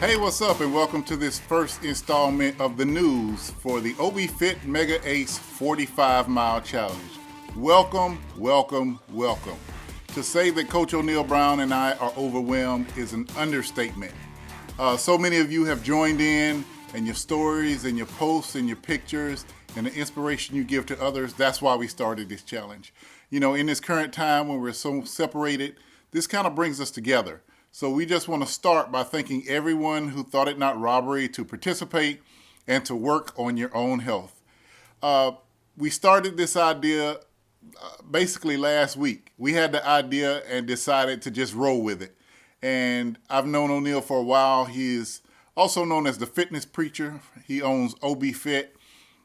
Hey, what's up, and welcome to this first installment of the news for the OB Fit Mega Ace 45 Mile Challenge. Welcome, welcome, welcome. To say that Coach O'Neal Brown and I are overwhelmed is an understatement. So many of you have joined in, and your stories and your posts and your pictures and the inspiration you give to others, that's why we started this challenge. You know, in this current time when we're so separated, this kind of brings us together. So we just want to start by thanking everyone who thought it not robbery to participate and to work on your own health. We started this idea basically last week. We had the idea and decided to just roll with it. And I've known O'Neal for a while. He is also known as the fitness preacher. He owns OB Fit,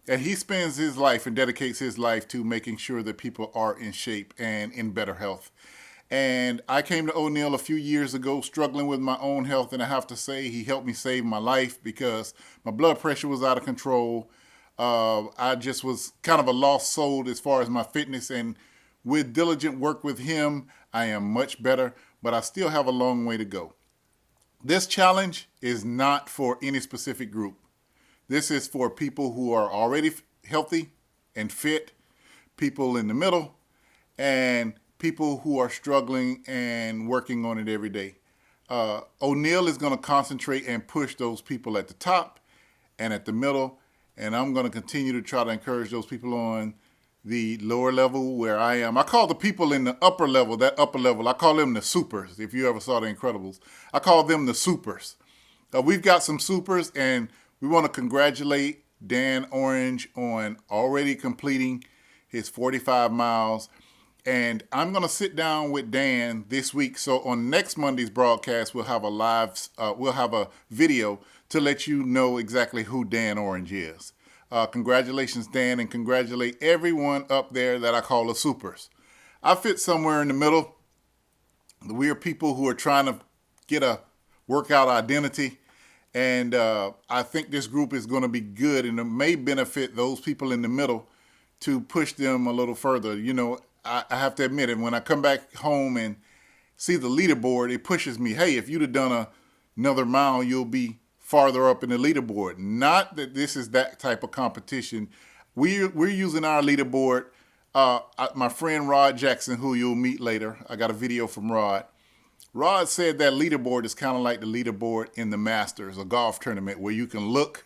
and he spends his life and dedicates his life to making sure that people are in shape and in better health. And I came to O'Neal a few years ago struggling with my own health, and I have to say he helped me save my life because my blood pressure was out of control. I just was kind of a lost soul as far as my fitness, and with diligent work with him, I am much better, but I still have a long way to go. This challenge is not for any specific group. This is for people who are already healthy and fit, people in the middle, and people who are struggling and working on it every day. O'Neal is going to concentrate and push those people at the top and at the middle, and I'm going to continue to try to encourage those people on the lower level where I am. I call the people in the upper level, that upper level, I call them the supers. If you ever saw The Incredibles, I call them the supers. We've got some supers, and we want to congratulate Dan Orange on already completing his 45 miles. And I'm going to sit down with Dan this week. So on next Monday's broadcast, we'll have a video to let you know exactly who Dan Orange is. Congratulations, Dan, and congratulate everyone up there that I call the supers. I fit somewhere in the middle. We are people who are trying to get a workout identity. And I think this group is going to be good, and it may benefit those people in the middle to push them a little further. You know, I have to admit it, when I come back home and see the leaderboard, it pushes me, hey, if you'd have done another mile, you'll be farther up in the leaderboard. Not that this is that type of competition. We're using our leaderboard. My friend Rod Jackson, who you'll meet later, I got a video from Rod. Rod said that leaderboard is kind of like the leaderboard in the Masters, a golf tournament, where you can look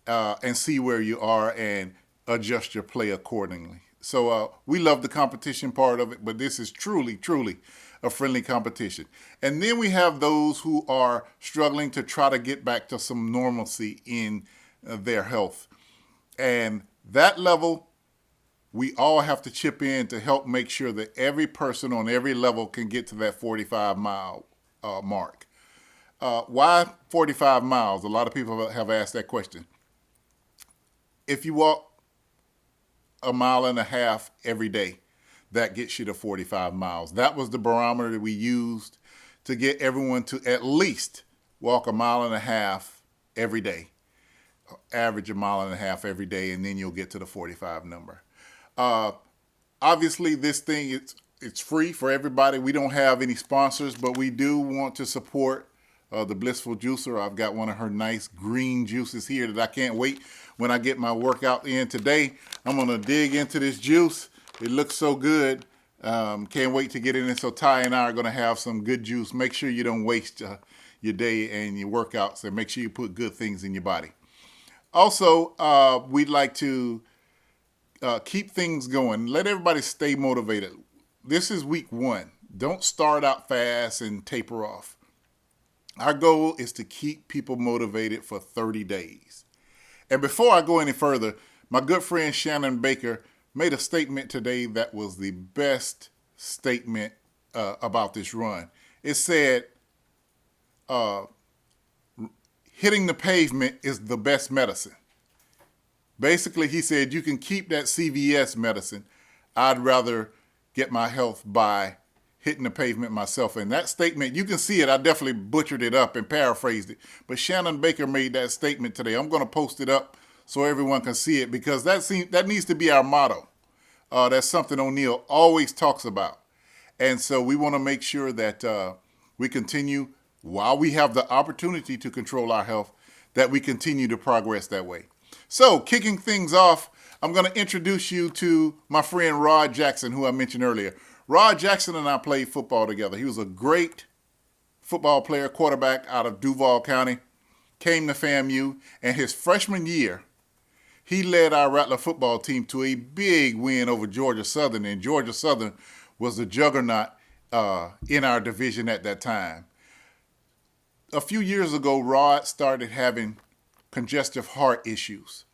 and see where you are and adjust your play accordingly. So we love the competition part of it, but this is truly, truly a friendly competition. And then we have those who are struggling to try to get back to some normalcy in their health. And that level, we all have to chip in to help make sure that every person on every level can get to that 45-mile mark. Why 45 miles? A lot of people have asked that question. If you walk a mile and a half every day, that gets you to 45 miles. That was the barometer that we used to get everyone to at least walk a mile and a half every day, average a mile and a half every day, and then you'll get to the 45 number. Obviously, this thing, it's free for everybody. We don't have any sponsors, but we do want to support the Blissful Juicer. I've got one of her nice green juices here that I can't wait when I get my workout in today. I'm going to dig into this juice. It looks so good. Can't wait to get in it. So Ty and I are going to have some good juice. Make sure you don't waste your day and your workouts, and make sure you put good things in your body. Also, we'd like to keep things going. Let everybody stay motivated. This is week 1. Don't start out fast and taper off. Our goal is to keep people motivated for 30 days. And before I go any further, my good friend Shannon Baker made a statement today that was the best statement about this run. It said, hitting the pavement is the best medicine. Basically, he said you can keep that CVS medicine. I'd rather get my health by hitting the pavement myself. And that statement, you can see it. I definitely butchered it up and paraphrased it. But Shannon Baker made that statement today. I'm going to post it up so everyone can see it, because that needs to be our motto. That's something O'Neal always talks about. And so we want to make sure that we continue, while we have the opportunity to control our health, that we continue to progress that way. So, kicking things off, I'm going to introduce you to my friend Rod Jackson, who I mentioned earlier. Rod Jackson and I played football together. He was a great football player, quarterback out of Duval County, came to FAMU, and his freshman year, he led our Rattler football team to a big win over Georgia Southern, and Georgia Southern was the juggernaut in our division at that time. A few years ago, Rod started having congestive heart issues.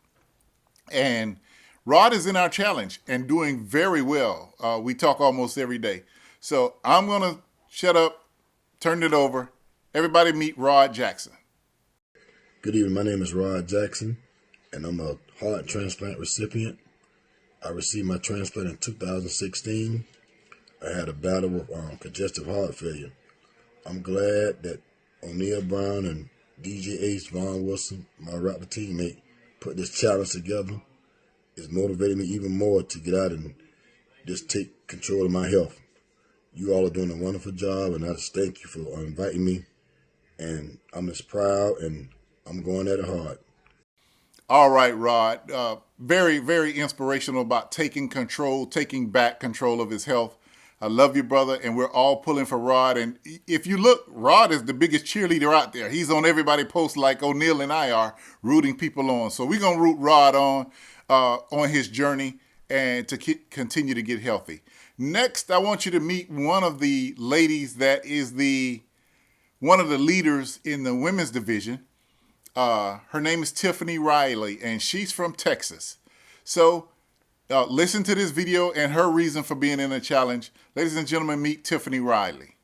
And Rod is in our challenge and doing very well. We talk almost every day. So I'm going to shut up, turn it over. Everybody meet Rod Jackson. Good evening. My name is Rod Jackson, and I'm a heart transplant recipient. I received my transplant in 2016. I had a battle with congestive heart failure. I'm glad that O'Neal Brown and DJ Ace, Vaughn Wilson, my Rattler teammate, put this challenge together. It's motivated me even more to get out and just take control of my health. You all are doing a wonderful job, and I just thank you for inviting me. And I'm just proud, and I'm going at it hard. All right, Rod. Very, very inspirational about taking back control of his health. I love you, brother, and we're all pulling for Rod. And if you look, Rod is the biggest cheerleader out there. He's on everybody's post like O'Neal and I are, rooting people on. So we're going to root Rod on his journey and to continue to get healthy. Next, I want you to meet one of the ladies that is one of the leaders in the women's division. Her name is Tiffany Riley, and she's from Texas. So listen to this video and her reason for being in the challenge. Ladies and gentlemen, meet Tiffany Riley.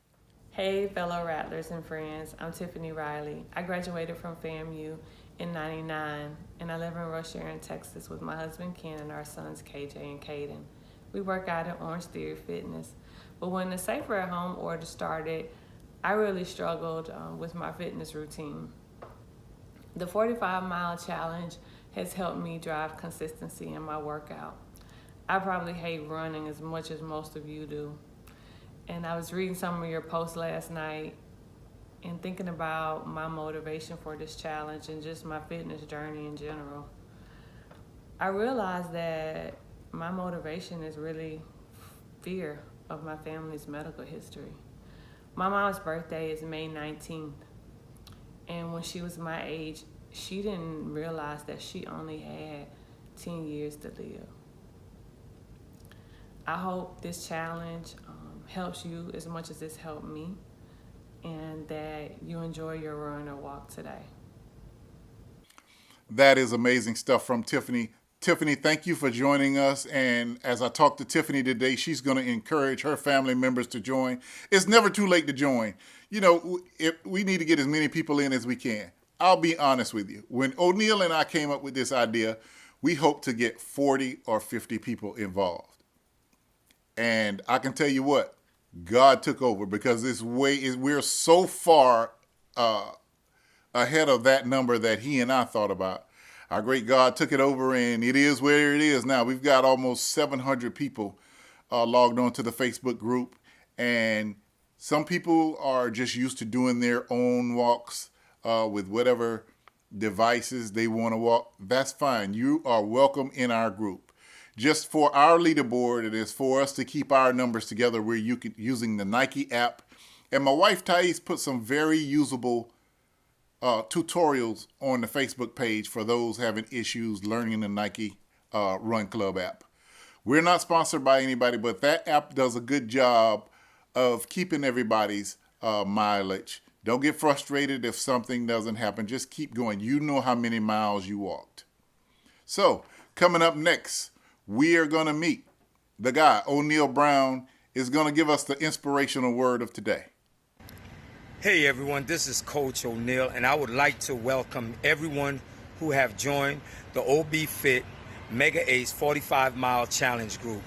Hey, fellow Rattlers and friends. I'm Tiffany Riley. I graduated from FAMU in '99, and I live in Rush Aaron, Texas with my husband Ken and our sons KJ and Caden. We work out at Orange Theory Fitness. But when the Safer at Home order started, I really struggled with my fitness routine. The 45-mile challenge has helped me drive consistency in my workout. I probably hate running as much as most of you do. And I was reading some of your posts last night and thinking about my motivation for this challenge and just my fitness journey in general. I realized that my motivation is really fear of my family's medical history. My mom's birthday is May 19th. And when she was my age, she didn't realize that she only had 10 years to live. I hope this challenge helps you as much as it's helped me, and that you enjoy your run or walk today. That is amazing stuff from Tiffany. Tiffany, thank you for joining us. And as I talk to Tiffany today, she's going to encourage her family members to join. It's never too late to join. You know, we need to get as many people in as we can. I'll be honest with you. When O'Neal and I came up with this idea, we hoped to get 40 or 50 people involved. And I can tell you what, God took over, because we're so far ahead of that number that he and I thought about. Our great God took it over, and it is where it is now. We've got almost 700 people logged on to the Facebook group, and some people are just used to doing their own walks with whatever devices they want to walk. That's fine. You are welcome in our group. Just for our leaderboard, it is for us to keep our numbers together. We're using the Nike app. And my wife, Thais, put some very usable tutorials on the Facebook page for those having issues learning the Nike Run Club app. We're not sponsored by anybody, but that app does a good job of keeping everybody's mileage. Don't get frustrated if something doesn't happen. Just keep going. You know how many miles you walked. So coming up next, we are going to meet the guy. O'Neal Brown is going to give us the inspirational word of today. Hey everyone, this is Coach O'Neal, and I would like to welcome everyone who have joined the OB Fit Mega Ace 45 Mile Challenge group.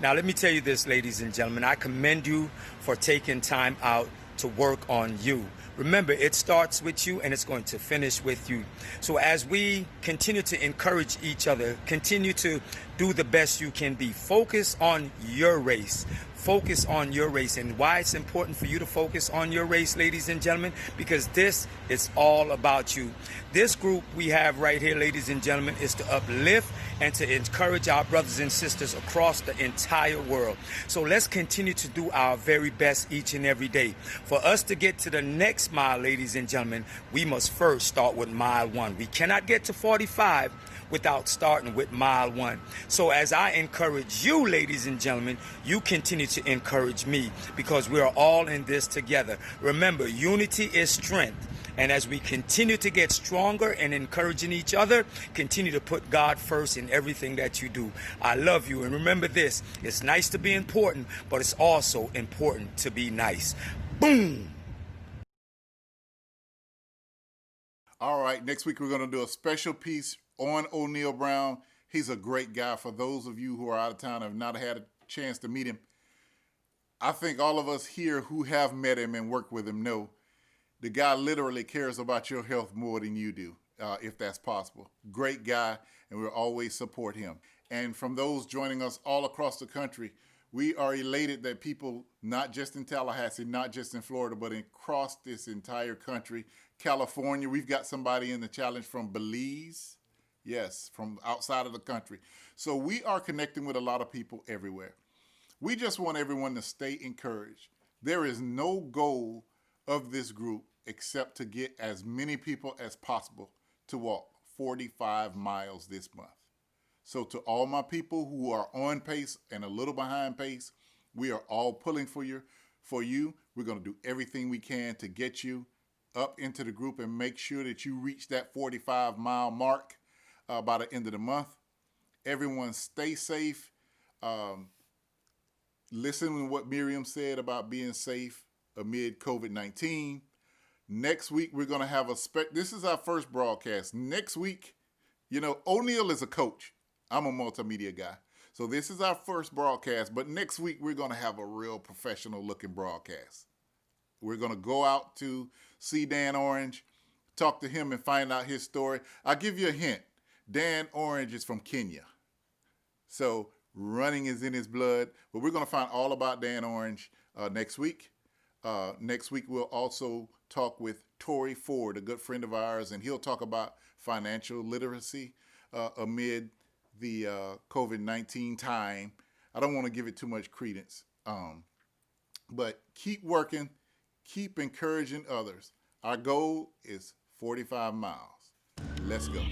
Now let me tell you this, ladies and gentlemen, I commend you for taking time out to work on you. Remember, it starts with you and it's going to finish with you. So as we continue to encourage each other, continue to do the best you can be. Focus on your race. Focus on your race. And why it's important for you to focus on your race, ladies and gentlemen, because this is all about you. This group we have right here, ladies and gentlemen, is to uplift and to encourage our brothers and sisters across the entire world. So let's continue to do our very best each and every day. For us to get to the next mile, ladies and gentlemen, we must first start with mile 1. We cannot get to 45 without starting with mile 1. So as I encourage you, ladies and gentlemen, you continue to encourage me, because we are all in this together. Remember, unity is strength. And as we continue to get stronger and encouraging each other, continue to put God first in everything that you do. I love you. And remember this, it's nice to be important, but it's also important to be nice. Boom! All right, next week we're going to do a special piece on O'Neal Brown. He's a great guy. For those of you who are out of town and have not had a chance to meet him, I think all of us here who have met him and worked with him know the guy literally cares about your health more than you do, if that's possible. Great guy, and we'll always support him. And from those joining us all across the country, we are elated that people, not just in Tallahassee, not just in Florida, but across this entire country, California, we've got somebody in the challenge from Belize. Yes, from outside of the country. So we are connecting with a lot of people everywhere. We just want everyone to stay encouraged. There is no goal of this group except to get as many people as possible to walk 45 miles this month. So to all my people who are on pace and a little behind pace, we are all pulling for you. We're going to do everything we can to get you up into the group and make sure that you reach that 45-mile mark by the end of the month. Everyone stay safe. Listen to what Miriam said about being safe amid COVID-19. Next week, we're going to have this is our first broadcast. Next week, O'Neal is a coach. I'm a multimedia guy. So this is our first broadcast, but next week, we're going to have a real professional looking broadcast. We're going to go out to see Dan Orange, talk to him and find out his story. I'll give you a hint. Dan Orange is from Kenya. So running is in his blood, but we're going to find all about Dan Orange next week. Next week, we'll also talk with Tori Ford, a good friend of ours, and he'll talk about financial literacy amid the COVID-19 time. I don't want to give it too much credence, but keep working, keep encouraging others. Our goal is 45 miles. Let's go.